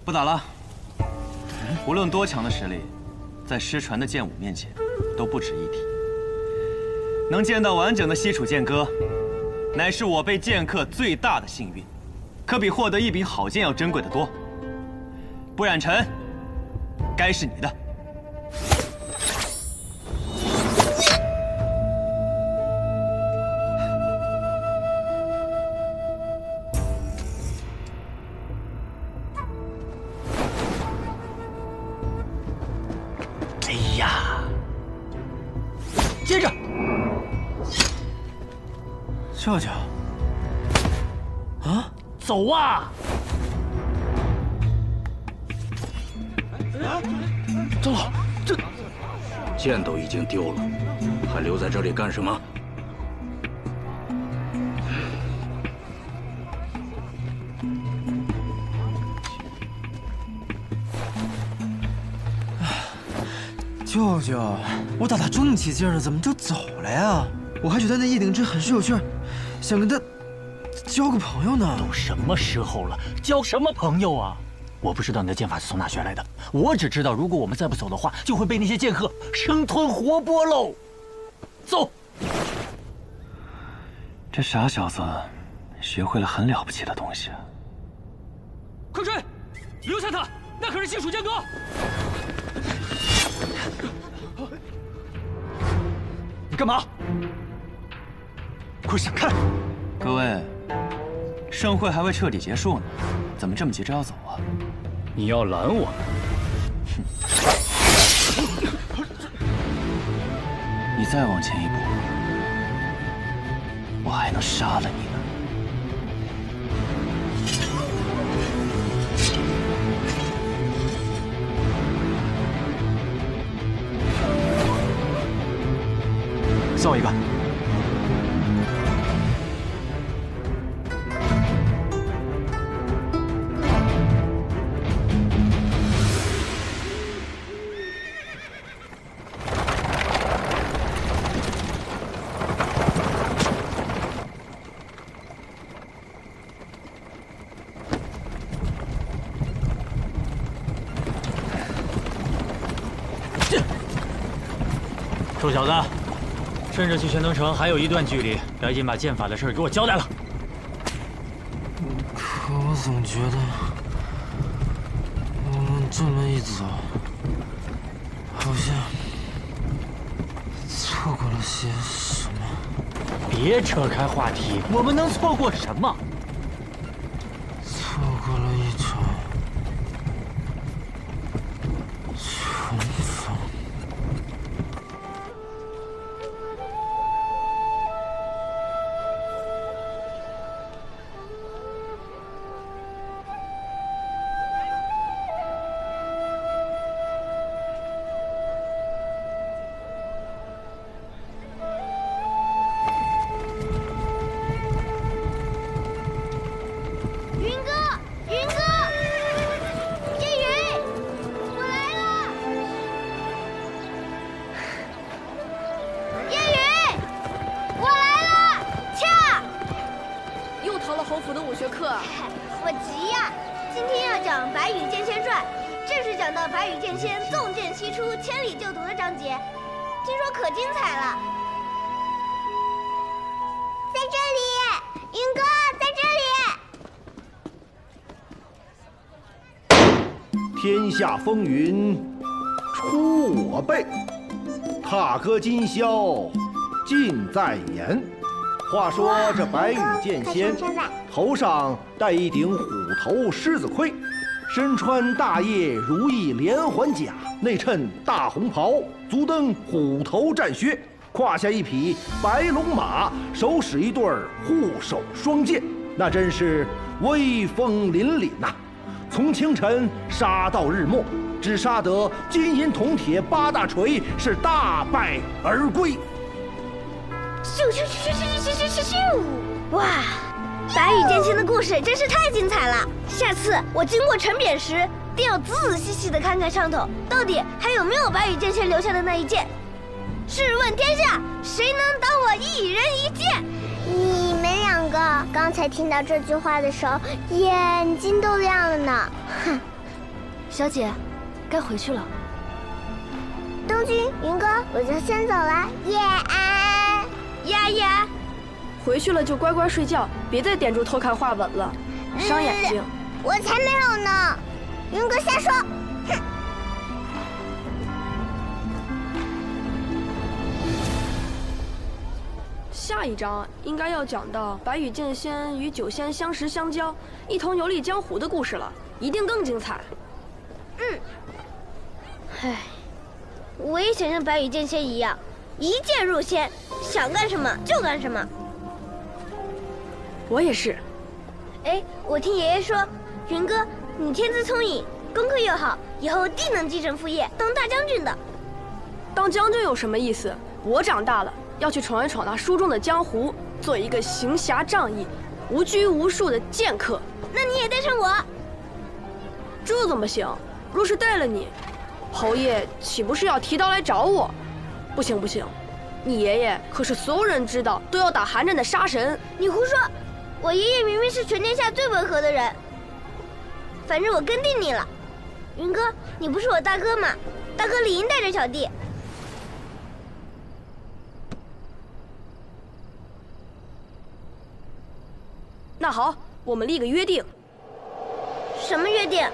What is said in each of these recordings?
不打了。无论多强的实力，在失传的剑舞面前，都不值一提。能见到完整的西楚剑歌，乃是我辈剑客最大的幸运，可比获得一柄好剑要珍贵得多。不染尘，该是你的。 接着，舅舅，啊，走啊！长老，这剑都已经丢了，还留在这里干什么？舅舅，我打他正起劲了，怎么就走了呀？我还觉得那叶鼎真很是有趣儿，想跟他交个朋友呢。都什么时候了，交什么朋友啊？我不知道你的剑法是从哪学来的，我只知道如果我们再不走的话，就会被那些剑客生吞活剥喽。走。这傻小子，学会了很了不起的东西啊！快追，留下他，那可是西楚剑歌。 你干嘛？快闪开！各位，盛会还未彻底结束呢，怎么这么急着要走啊？你要拦我们？你再往前一步，我还能杀了你呢。送我一个。臭小子！ 趁着去玄登城还有一段距离，赶紧把剑法的事给我交代了。可我总觉得，我们这么一走，好像错过了些什么。别扯开话题，我们能错过什么？错过了一场重逢。 我急呀！今天要讲《白羽剑仙传》，正是讲到白羽剑仙纵剑西出，千里救毒的章节，听说可精彩了。在这里，云哥在这里。天下风云出我辈，踏歌今宵尽在言。话说这白羽剑仙头上戴一顶虎头狮子盔，身穿大叶如意连环甲，内衬大红袍，足蹬虎头战靴，胯下一匹白龙马，手使一对护手双剑，那真是威风凛凛呐！从清晨杀到日没，只杀得金银铜铁八大锤，是大败而归。咻咻咻咻咻咻咻咻！哇，白羽剑仙的故事真是太精彩了！下次我经过城贬时，定要仔仔细细的看看上头，到底还有没有白羽剑仙留下的那一剑。试问天下，谁能挡我一人一剑？你们两个刚才听到这句话的时候，眼睛都亮了呢。哼，小姐，该回去了。东君、云哥，我就先走了，夜安。呀呀，回去了就乖乖睡觉，别再点住偷看画本了，伤眼睛。我才没有呢！云哥瞎说。哼。下一章应该要讲到白羽剑仙与九仙相识相交，一同游历江湖的故事了，一定更精彩。唉，我也想像白羽剑仙一样，一剑入仙，想干什么就干什么。我也是。哎，我听爷爷说，云哥，你天资聪颖，功课又好，以后定能继承父业，当大将军的。当将军有什么意思？我长大了，要去闯一闯那书中的江湖，做一个行侠仗义、无拘无束的剑客。那你也带上我。这怎么行？若是带了你，侯爷岂不是要提刀来找我？不行不行，你爷爷可是所有人知道都要打寒战的杀神。你胡说！我爷爷明明是全天下最温和的人。反正我跟定你了，云哥，你不是我大哥吗？大哥理应带着小弟。那好，我们立个约定。什么约定？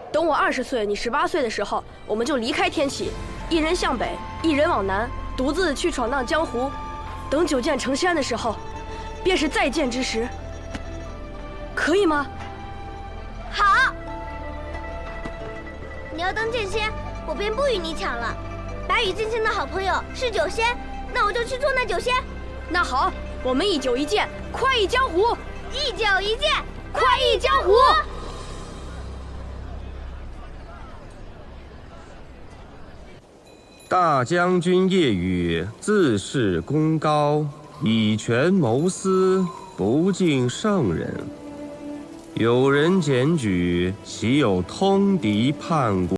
等我20岁，你18岁的时候，我们就离开天启，一人向北，一人往南，独自去闯荡江湖。等九剑成仙的时候，便是再见之时。可以吗？好。你要当剑仙，我便不与你抢了。白羽剑仙的好朋友是九仙，那我就去做那九仙。那好，我们一酒一剑，快意江湖。一酒一剑，快意江湖。大将军夜雨自恃功高，以权谋私，不敬圣人。有人检举，岂有通敌叛国？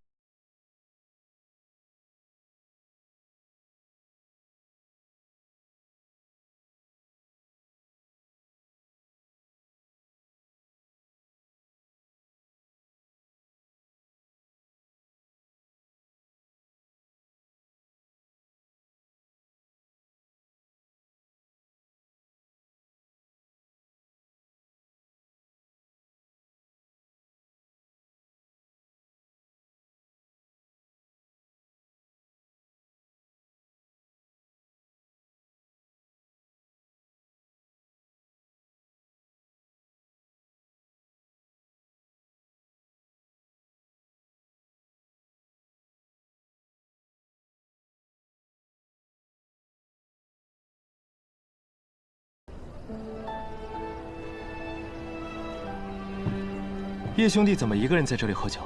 叶兄弟怎么一个人在这里喝酒？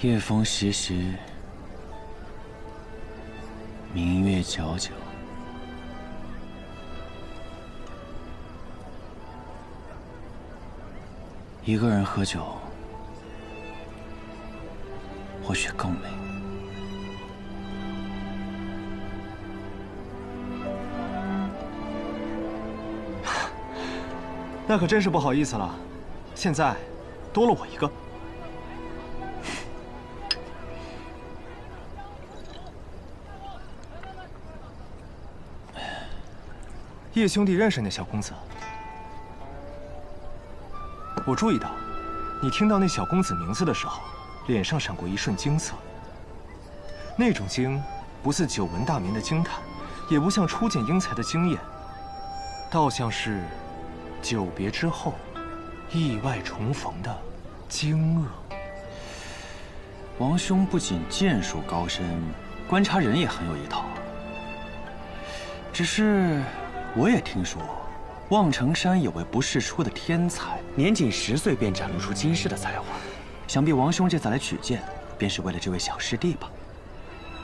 夜风习习，明月皎皎，一个人喝酒，或许更美。那可真是不好意思了。现在多了我一个。叶兄弟认识那小公子？我注意到，你听到那小公子名字的时候，脸上闪过一瞬惊色。那种惊，不似久闻大名的惊叹，也不像初见英才的惊艳，倒像是久别之后意外重逢的惊愕。王兄不仅剑术高深，观察人也很有一套。只是我也听说，望城山有位不世出的天才，年仅10岁便展露出惊世的才华。想必王兄这次来取剑，便是为了这位小师弟吧？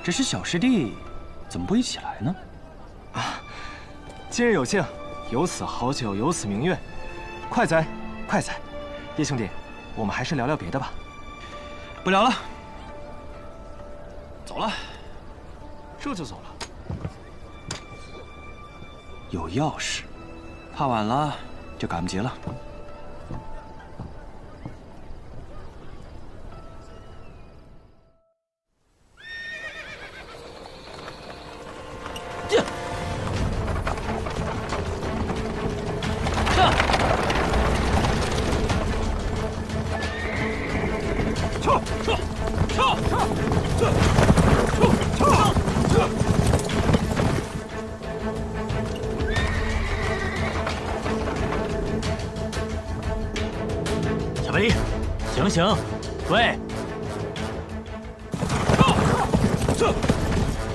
只是小师弟怎么不一起来呢？啊，今日有幸，有此好酒，有此明月，快哉！快哉！叶兄弟，我们还是聊聊别的吧。不聊了，走了。这就走了？有要事，怕晚了就赶不及了。醒醒，喂！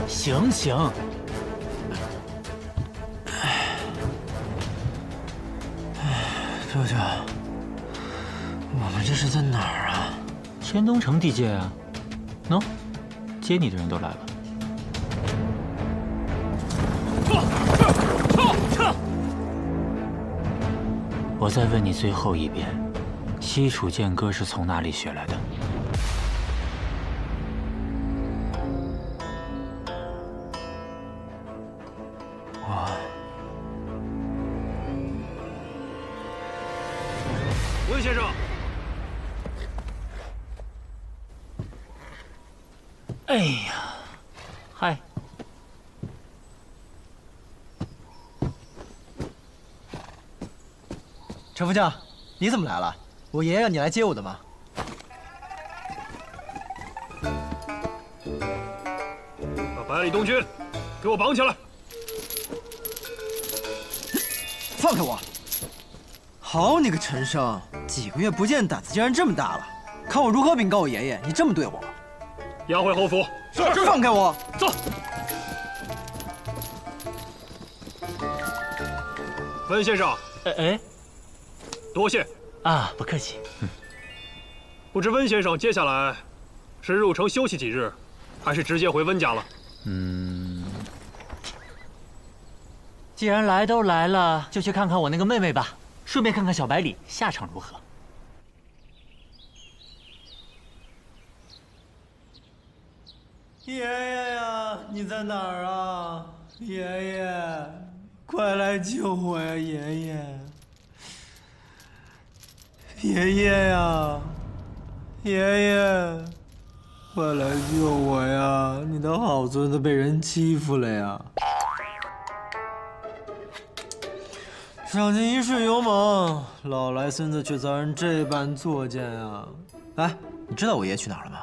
醒醒！舅舅，我们这是在哪儿啊？天东城地界啊。喏，接你的人都来了。我再问你最后一遍，西楚剑歌是从哪里学来的？温先生，哎呀，嗨，陈副将，你怎么来了？我爷爷让你来接我的吗？把百里东军给我绑起来！放开我！好你个陈生，几个月不见，胆子竟然这么大了！看我如何禀告我爷爷，你这么对我！押回侯府。是，放开我！走。温先生，哎，多谢啊，不客气。不知温先生接下来是入城休息几日，还是直接回温家了？既然来都来了，就去看看我那个妹妹吧，顺便看看小百里下场如何。爷爷呀，你在哪儿啊？爷爷，快来救我呀！爷爷，爷爷呀，爷爷，快来救我呀！你的好孙子被人欺负了呀！赏尽一世勇猛，老来孙子却遭人这般作践啊！哎，你知道我爷爷去哪儿了吗？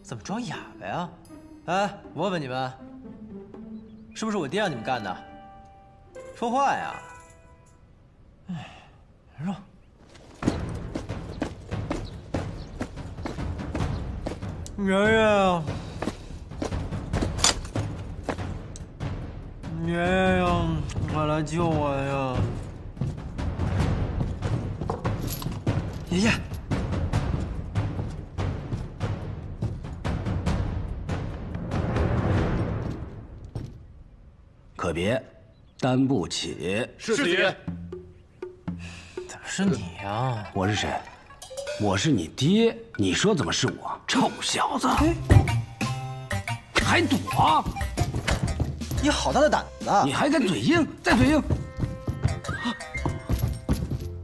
怎么装哑巴呀？哎，我问你们，是不是我爹让你们干的？说话呀！哎，让。爷爷，爷爷呀，快来救我呀！爷爷。可别，担不起。是爹。怎么是你呀？我是谁？我是你爹。你说怎么是我？臭小子，还躲？你好大的胆子！你还敢嘴硬？再嘴硬！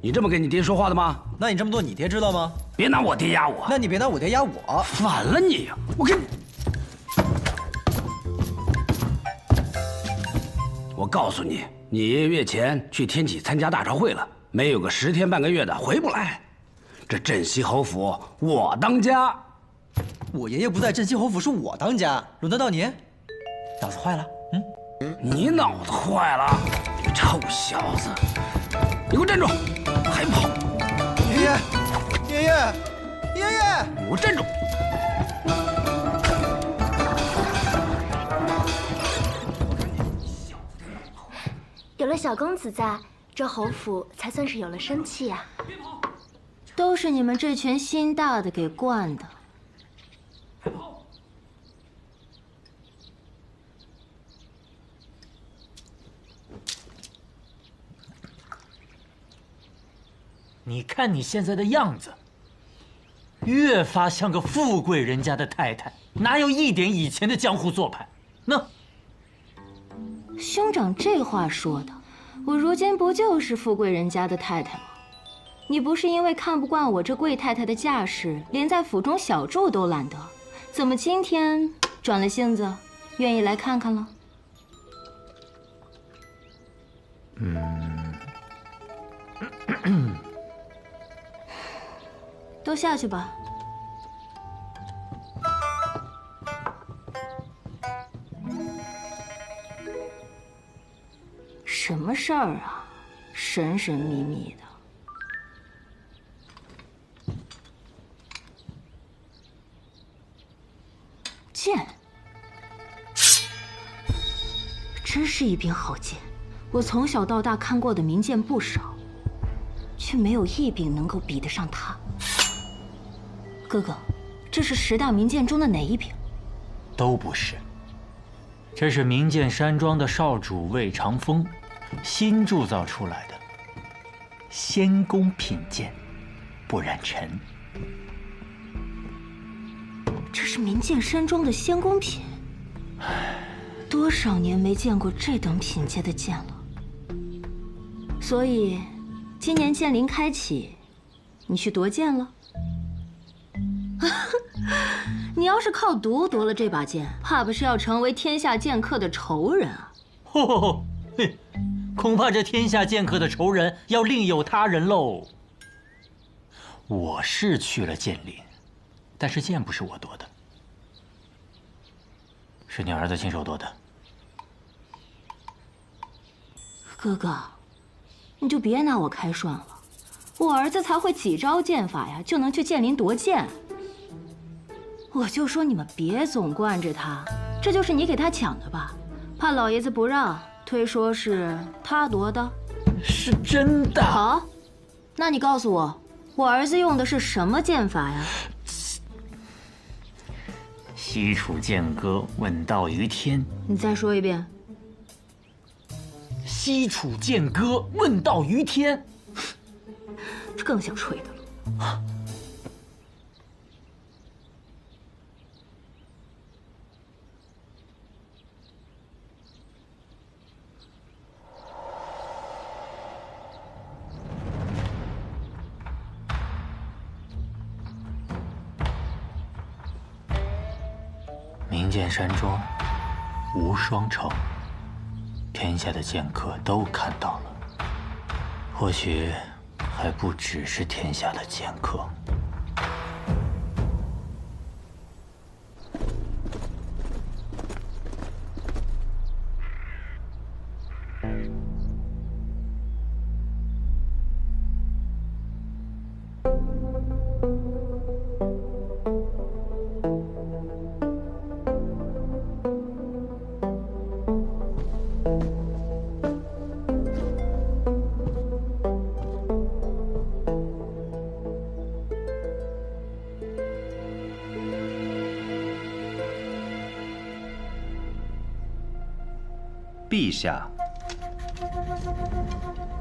你这么跟你爹说话的吗？那你这么做，你爹知道吗？别拿我爹压我。那你别拿我爹压我。反了你呀！我跟你。我告诉你，你爷爷月前去天启参加大朝会了，没有个10天半个月的回不来。这镇西侯府我当家。我爷爷不在镇西侯府，是我当家，轮得到你？脑子坏了？你脑子坏了，你臭小子！你给我站住！还跑！爷爷，爷爷，爷爷！你给我站住！有了小公子在，这侯府才算是有了生气呀。都是你们这群心大的给惯的。你看你现在的样子，越发像个富贵人家的太太，哪有一点以前的江湖做派？那兄长这话说的，我如今不就是富贵人家的太太吗？你不是因为看不惯我这贵太太的架势，连在府中小住都懒得，怎么今天转了性子，愿意来看看了？都下去吧。什么事儿啊？神神秘秘的。剑，真是一柄好剑。我从小到大看过的名剑不少，却没有一柄能够比得上它。哥哥，这是10大名剑中的哪一柄？都不是。这是名剑山庄的少主魏长风新铸造出来的仙宫品剑，不染尘。这是名剑山庄的仙宫品，多少年没见过这等品阶的剑了。所以，今年剑灵开启，你去夺剑了？你要是靠毒夺了这把剑，怕不是要成为天下剑客的仇人啊！吼，恐怕这天下剑客的仇人要另有他人喽。我是去了剑灵，但是剑不是我夺的，是你儿子亲手夺的。哥哥，你就别拿我开涮了，我儿子才会几招剑法呀，就能去剑林夺剑。我就说你们别总惯着他，这就是你给他抢的吧？怕老爷子不让，推说是他夺的。是真的。好，那你告诉我，我儿子用的是什么剑法呀？西楚剑歌，问道于天。你再说一遍。西楚剑歌，问道于天。这更像吹的了。名剑山庄，无双城，天下的剑客都看到了，或许还不只是天下的剑客。陛下。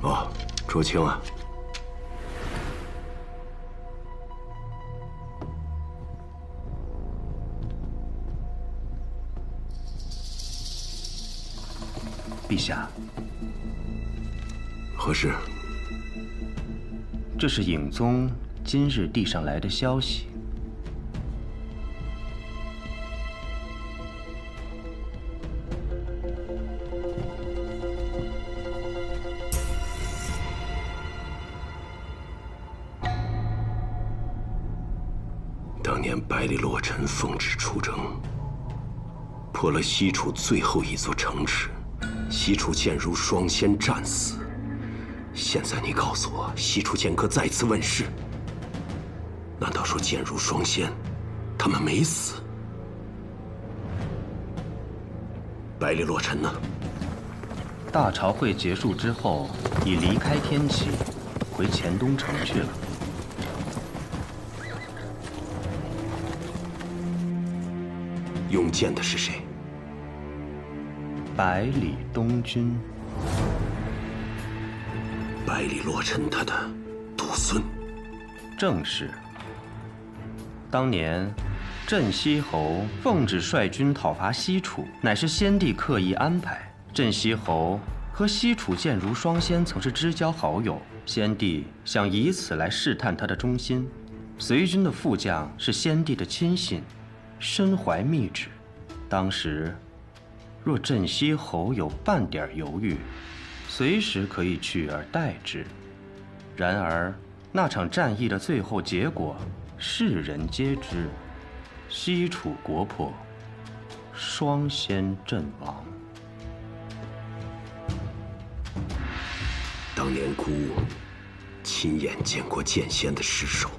哦，竹青啊，陛下，何事？这是影宗今日递上来的消息。当年百里洛尘奉旨出征，破了西楚最后一座城池，西楚剑如双仙战死。现在你告诉我，西楚剑客再次问世，难道说剑如双仙，他们没死？百里洛尘呢？大朝会结束之后，已离开天启，回黔东城去了。用剑的是谁？百里东君。百里洛尘他的独孙。正是。当年，镇西侯奉旨率军讨伐西楚，乃是先帝刻意安排。镇西侯和西楚剑如双仙曾是知交好友，先帝想以此来试探他的忠心。随军的副将是先帝的亲信，身怀密旨。当时，若镇西侯有半点犹豫，随时可以取而代之。然而，那场战役的最后结果，世人皆知：西楚国破，双仙阵亡。当年孤亲眼见过剑仙的尸首。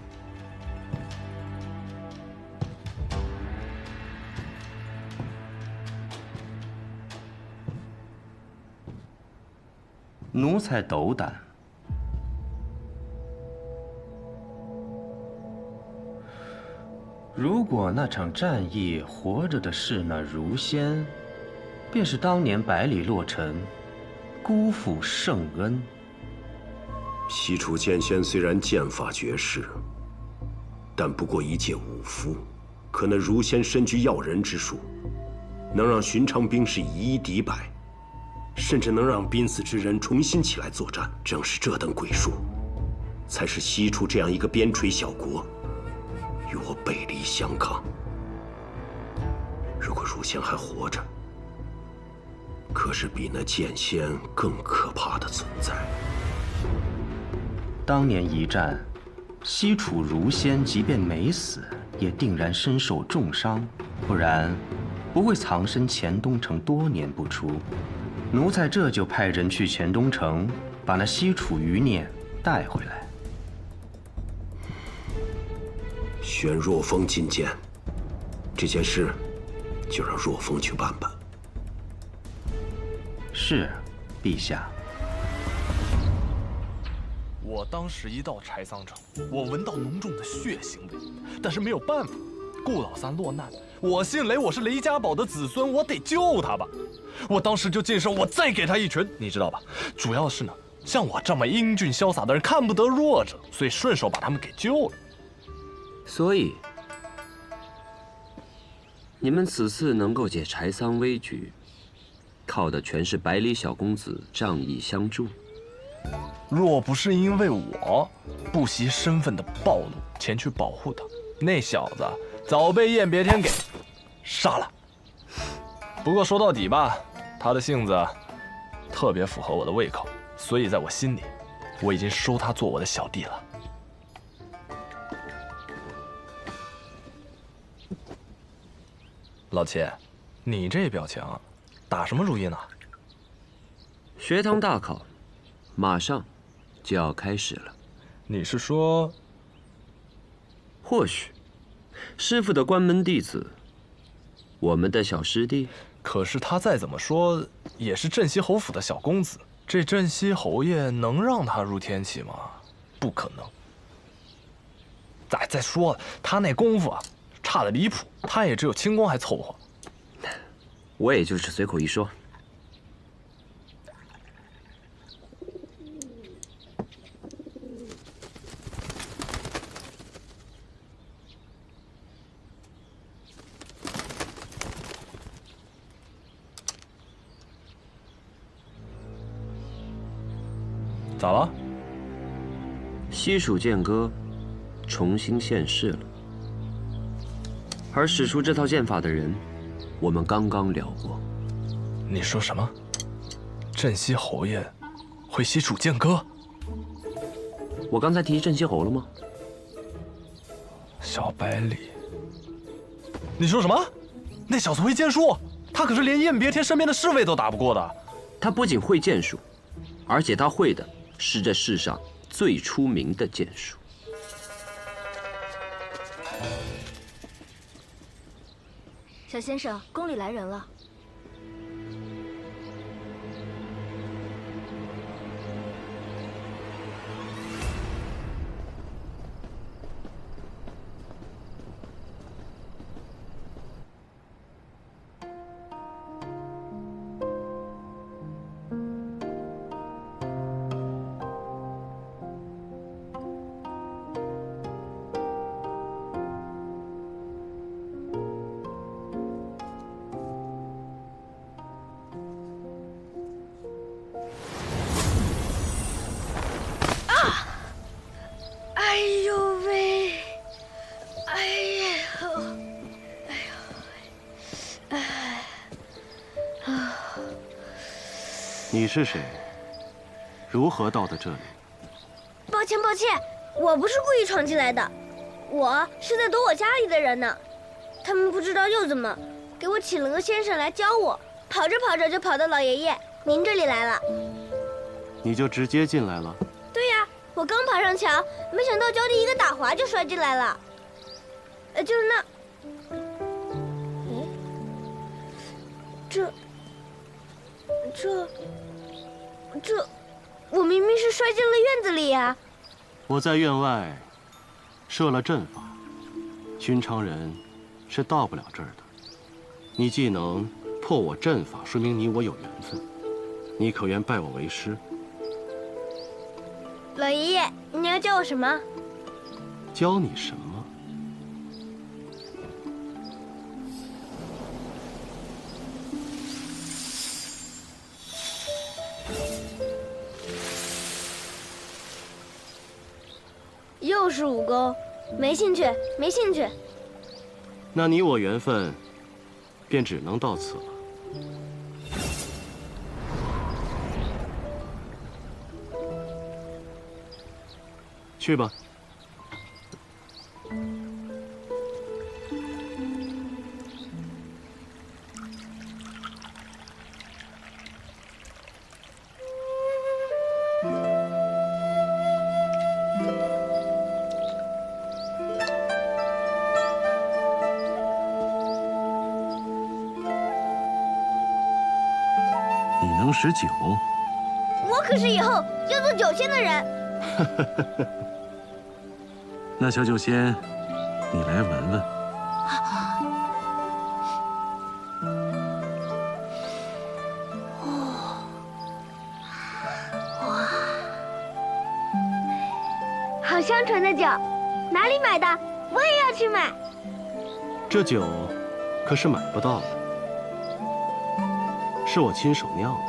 奴才斗胆。如果那场战役活着的是那如仙，便是当年百里洛城辜负圣恩。西楚剑仙虽然剑法绝世，但不过一介武夫，可那如仙身居要人之术，能让寻常兵士以一敌百，甚至能让濒死之人重新起来作战。正是这等鬼术，才使西楚这样一个边陲小国与我背离相抗。如果如仙还活着，可是比那剑仙更可怕的存在。当年一战，西楚如仙即便没死，也定然身受重伤，不然不会藏身黔东城多年不出。奴才这就派人去黔东城，把那西楚余孽带回来。选若风觐见，这件事就让若风去办办。是，陛下。我当时一到柴桑城，我闻到浓重的血腥味，但是没有办法，顾老三落难，我姓雷，我是雷家堡的子孙，我得救他吧。我当时就进身，我再给他一拳，你知道吧？主要是呢，像我这么英俊潇洒的人看不得弱者，所以顺手把他们给救了。所以，你们此次能够解柴桑危局，靠的全是百里小公子仗义相助。若不是因为我不惜身份的暴露前去保护他，那小子早被燕别天给杀了。不过说到底吧，他的性子特别符合我的胃口，所以在我心里，我已经收他做我的小弟了。老七，你这表情，打什么主意呢？学堂大考，马上就要开始了。你是说，或许师傅的关门弟子，我们的小师弟？可是他再怎么说也是镇西侯府的小公子，这镇西侯爷能让他入天启吗？不可能。再说了，他那功夫啊，差得离谱，他也只有轻功还凑合。我也就是随口一说。咋了？西蜀剑歌重新现世了，而使出这套剑法的人，我们刚刚聊过。你说什么？镇西侯爷会西蜀剑歌？我刚才提镇西侯了吗？小百里，你说什么？那小子会剑术？他可是连燕别天身边的侍卫都打不过的。他不仅会剑术，而且他会的是这世上最出名的剑术。小先生，宫里来人了。哎呦喂！哎呀！你是谁？如何到的这里？抱歉，抱歉，我不是故意闯进来的，我是在躲我家里的人呢。他们不知道又怎么，给我请了个先生来教我，跑着跑着就跑到老爷爷您这里来了。你就直接进来了？对呀，我刚爬上墙，没想到脚底一个打滑就摔进来了。就是那，我明明是摔进了院子里呀。我在院外设了阵法，寻常人是到不了这儿的。你既能破我阵法，说明你我有缘分。你可愿拜我为师？老爷爷，你要教我什么？教你什么？又是武功，没兴趣，没兴趣。那你我缘分便只能到此了。去吧。你能识酒？我可是以后要做酒仙的人。那小酒仙，你来闻闻。哇，好香醇的酒，哪里买的？我也要去买。这酒可是买不到的，是我亲手酿的。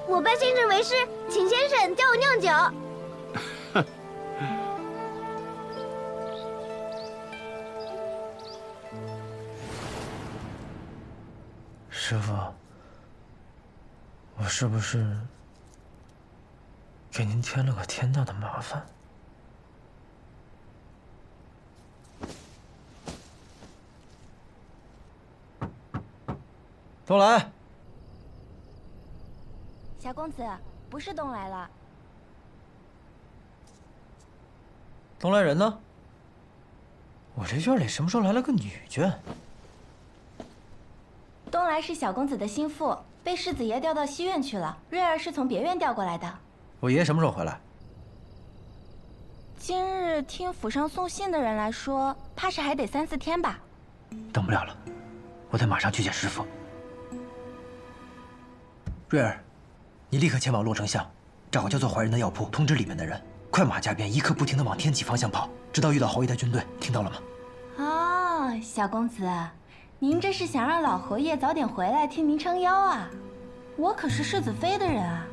我拜先生为师，请先生教我酿酒。师傅，我是不是给您添了个天大的麻烦？东来。小公子，不是东来了。东来人呢？我这院里什么时候来了个女眷？东来是小公子的心腹，被世子爷调到西院去了。瑞儿是从别院调过来的。我爷爷什么时候回来？今日听府上送信的人来说，怕是还得3、4天吧。等不了了，我得马上去见师傅。瑞儿，你立刻前往洛城巷，找个叫做怀仁的药铺，通知里面的人，快马加鞭，一刻不停地往天启方向跑，直到遇到侯爷的军队。听到了吗？哦，小公子，您这是想让老侯爷早点回来替您撑腰啊？我可是世子妃的人啊！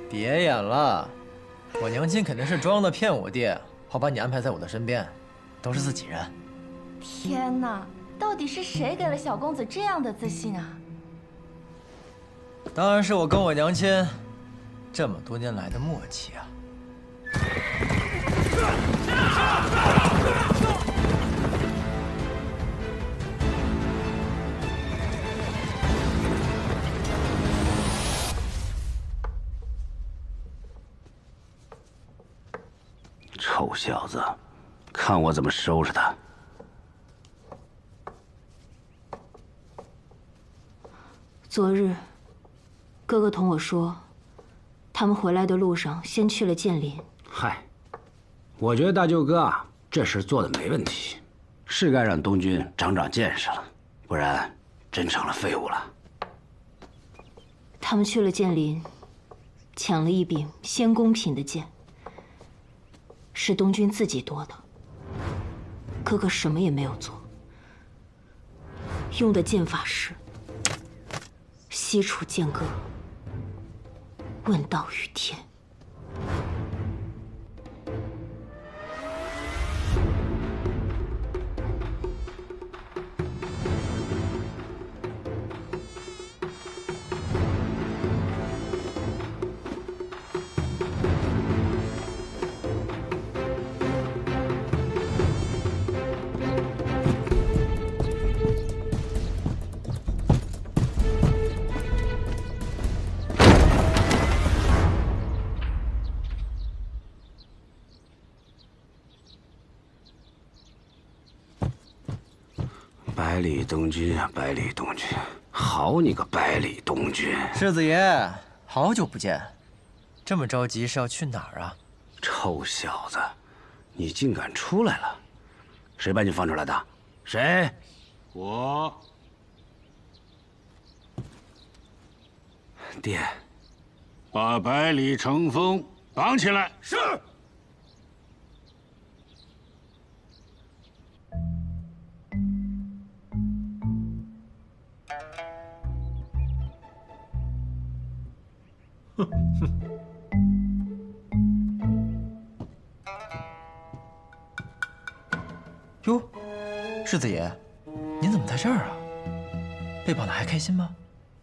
别演了，我娘亲肯定是装的骗我爹，好把你安排在我的身边，都是自己人。天哪，到底是谁给了小公子这样的自信啊？当然是我跟我娘亲这么多年来的默契啊！臭小子，看我怎么收拾他！昨日，哥哥同我说，他们回来的路上先去了剑林。嗨，我觉得大舅哥啊，这事做的没问题，是该让东军长长见识了，不然真成了废物了。他们去了剑林，抢了一柄仙宫品的剑，是东军自己夺的。哥哥什么也没有做，用的剑法是西楚剑歌，问道于天。百里东军啊，百里东军，好你个百里东君！世子爷，好久不见，这么着急是要去哪儿啊？臭小子，你竟敢出来了！谁把你放出来的？谁？我。爹，把百里成风绑起来。是。哟，世子爷，您怎么在这儿啊？被绑的还开心吗？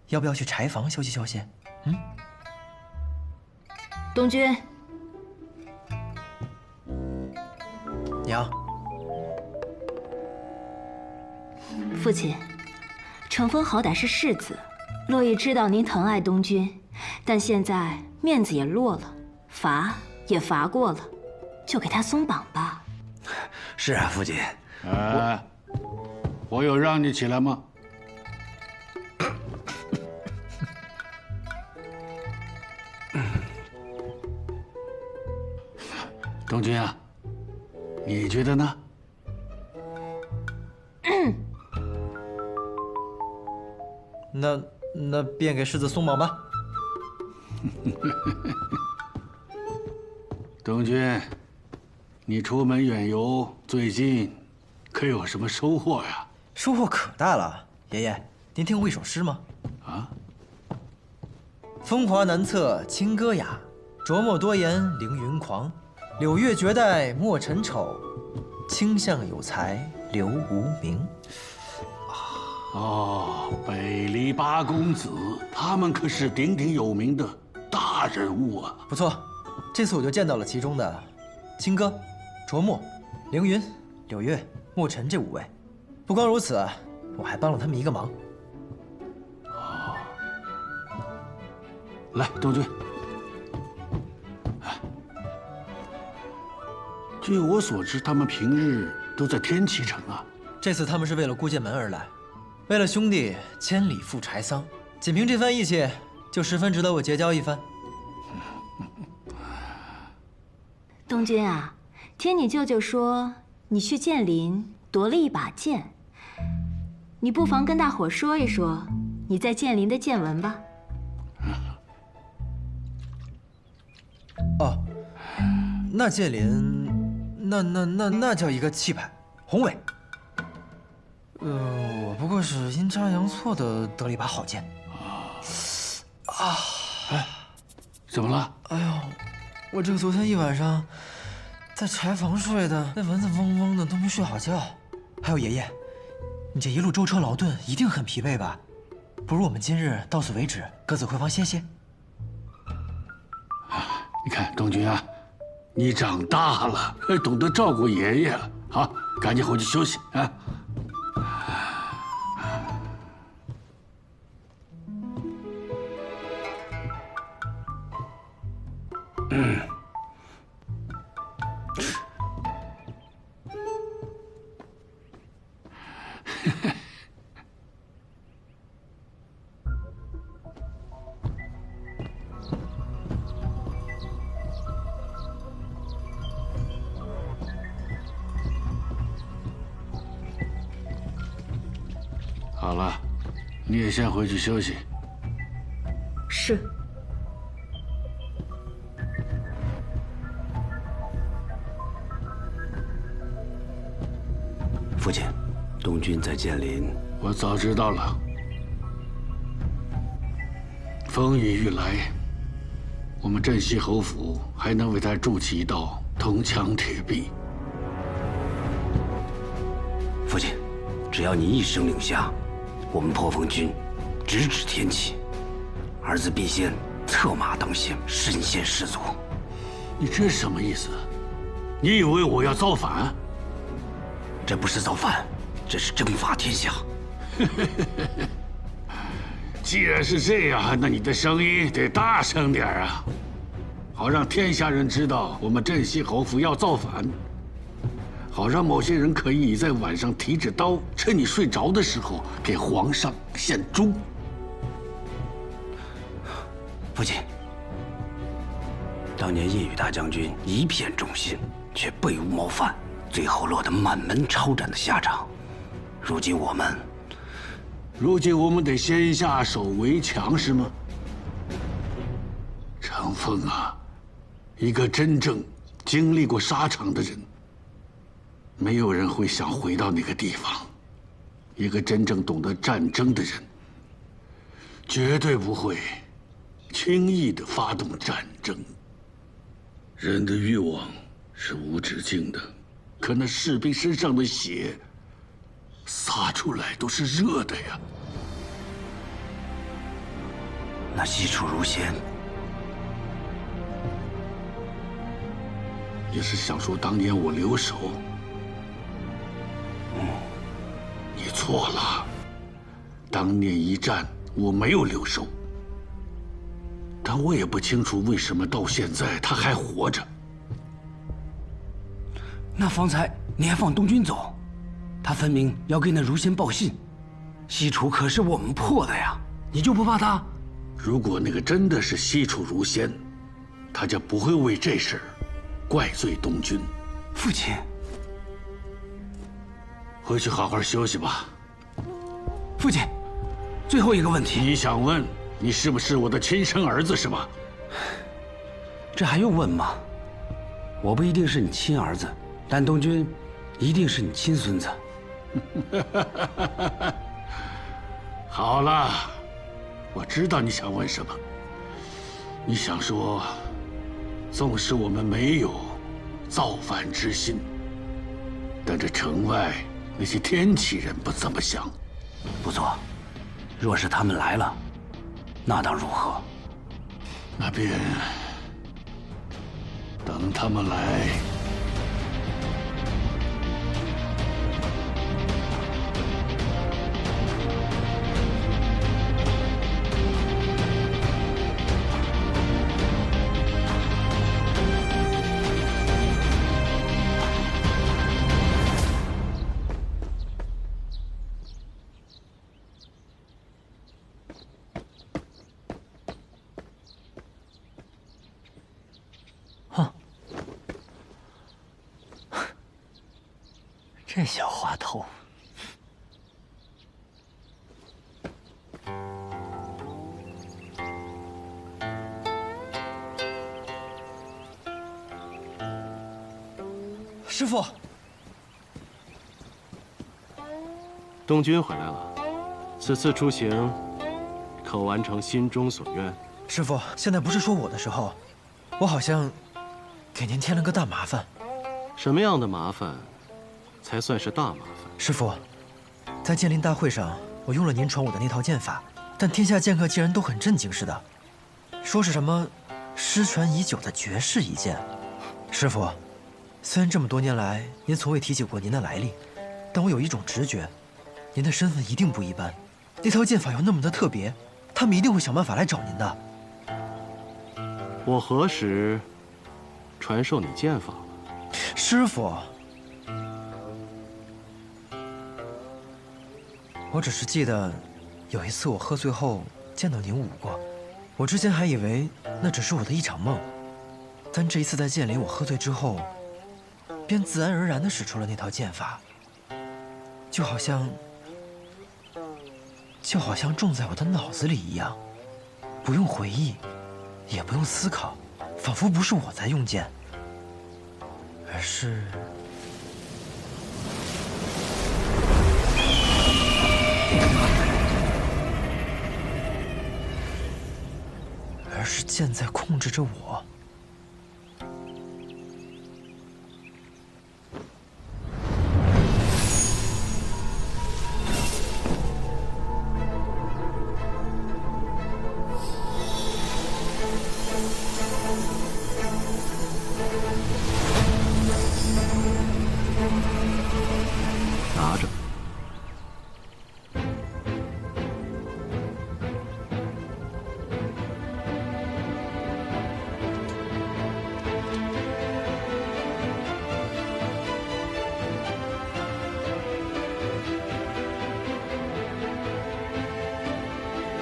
要不要去柴房休息休息？嗯。东君，娘。父亲，成风好歹是世子，洛邑知道您疼爱东君，但现在面子也落了，罚也罚过了，就给他松绑吧。是啊，父亲。我有让你起来吗？东君啊，你觉得呢？那便给世子松绑吧。东君，你出门远游，最近可有什么收获呀？收获可大了，爷爷，您听过一首诗吗？啊？风华难测清歌雅，琢磨多言凌云狂。柳月绝代莫尘丑，卿相有才留无名。哦，北篱八公子，他们可是鼎鼎有名的大人物啊！不错，这次我就见到了其中的清歌、琢磨、凌云、柳月、莫尘这5位。不光如此，我还帮了他们一个忙。哦，来，东君，据我所知，他们平日都在天启城啊。这次他们是为了顾剑门而来。为了兄弟，千里赴柴桑，仅凭这番义气，就十分值得我结交一番。东君啊，听你舅舅说你去剑林夺了一把剑，你不妨跟大伙说一说你在剑林的见闻吧。哦，那剑林，那叫一个气派宏伟。我不过是阴差阳错的得了一把好剑。哎，怎么了？哎呦，我这个昨天一晚上在柴房睡的，那蚊子嗡嗡的都没睡好觉。还有爷爷，你这一路舟车劳顿，一定很疲惫吧？不如我们今日到此为止，各自回房歇歇。你看，东君啊，你长大了，懂得照顾爷爷了。好，赶紧回去休息啊。好了，你也先回去休息。是。父亲，东君在剑林，我早知道了。风雨欲来，我们镇西侯府还能为他筑起一道铜墙铁壁。父亲，只要你一声令下，我们破风军直指天启，儿子必先策马当先，身先士卒。你这是什么意思？你以为我要造反？这不是造反，这是征伐天下。既然是这样，那你的声音得大声点啊，好让天下人知道我们镇西侯府要造反。好让某些人可以在晚上提着刀，趁你睡着的时候给皇上献猪。父亲，当年叶宇大将军一片忠心，却背无谋反，最后落得满门抄斩的下场。如今我们得先下手为强，是吗？长风啊，一个真正经历过沙场的人，没有人会想回到那个地方。一个真正懂得战争的人，绝对不会轻易地发动战争。人的欲望是无止境的，可那士兵身上的血洒出来都是热的呀。那西楚如仙，你是想说当年我留守？你错了。当年一战我没有留守，但我也不清楚为什么到现在他还活着。那方才你还放东军走，他分明要给那如仙报信。西楚可是我们破的呀，你就不怕他？如果那个真的是西楚如仙，他就不会为这事儿怪罪东军。父亲，回去好好休息吧。父亲，最后一个问题，你想问，你是不是我的亲生儿子是吧？这还用问吗？我不一定是你亲儿子，但东军一定是你亲孙子。好了，我知道你想问什么。你想说，纵使我们没有造反之心，但这城外那些天启人不怎么想。不错，若是他们来了，那当如何？那便等他们来。这小滑头，师傅，东军回来了，此次出行可完成心中所愿？师傅，现在不是说我的时候，我好像给您添了个大麻烦。什么样的麻烦才算是大麻烦？师傅，在剑灵大会上，我用了您传我的那套剑法，但天下剑客竟然都很震惊似的，说是什么失传已久的绝世一剑。师傅，虽然这么多年来您从未提起过您的来历，但我有一种直觉，您的身份一定不一般。那套剑法又那么的特别，他们一定会想办法来找您的。我何时传授你剑法了？师傅，我只是记得有一次我喝醉后见到您舞过，我之前还以为那只是我的一场梦，但这一次在剑里我喝醉之后，便自然而然地使出了那套剑法，就好像种在我的脑子里一样，不用回忆，也不用思考，仿佛不是我在用剑，而是剑在控制着我。拿着。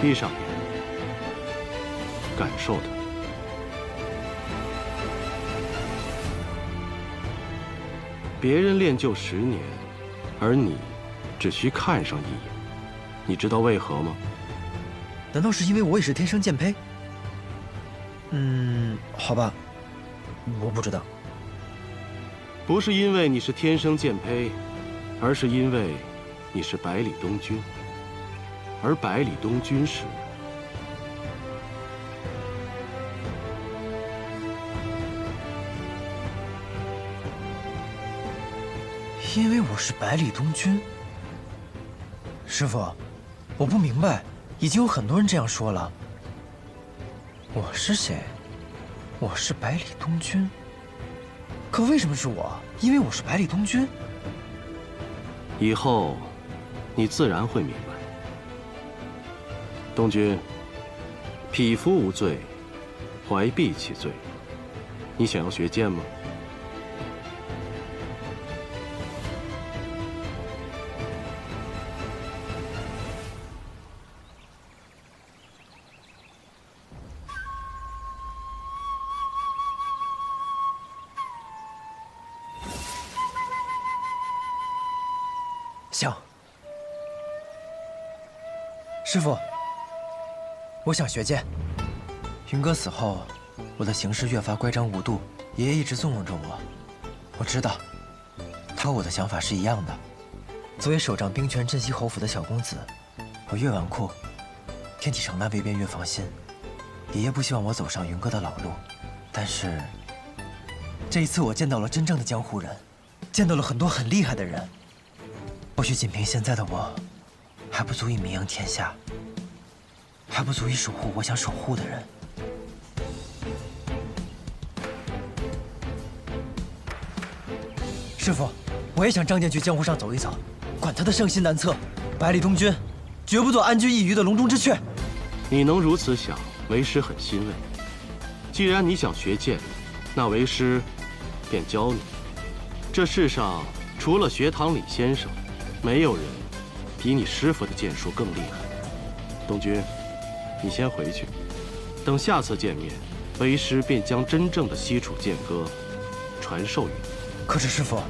闭上眼，感受它。别人练就10年，而你只需看上一眼，你知道为何吗？难道是因为我也是天生剑胚？好吧，我不知道。不是因为你是天生剑胚，而是因为你是百里东君，而百里东君是……因为我是百里东君。师傅，我不明白，已经有很多人这样说了。我是谁？我是百里东君。可为什么是我？因为我是百里东君。以后，你自然会明白。东君，匹夫无罪，怀璧其罪。你想要学剑吗？想。师傅，我想学剑。云哥死后，我的行事越发乖张无度，爷爷一直纵容着我。我知道，他和我的想法是一样的。作为手掌兵权镇西侯府的小公子，我越纨绔，天启城那卫便越放心。爷爷不希望我走上云哥的老路，但是这一次我见到了真正的江湖人，见到了很多很厉害的人。或许仅凭现在的我，还不足以名扬天下，还不足以守护我想守护的人。师傅，我也想仗剑去江湖上走一走，管他的圣心难测，百里东君，绝不做安居一隅的笼中之雀。你能如此想，为师很欣慰。既然你想学剑，那为师便教你。这世上除了学堂里先生，没有人比你师傅的剑术更厉害。东君，你先回去，等下次见面，为师便将真正的西楚剑歌传授于你。可是师傅，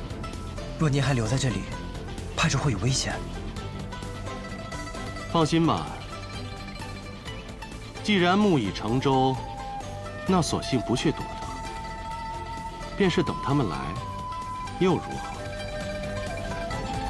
若您还留在这里，怕是会有危险。放心吧，既然木已成舟，那索性不去躲他，便是等他们来，又如何？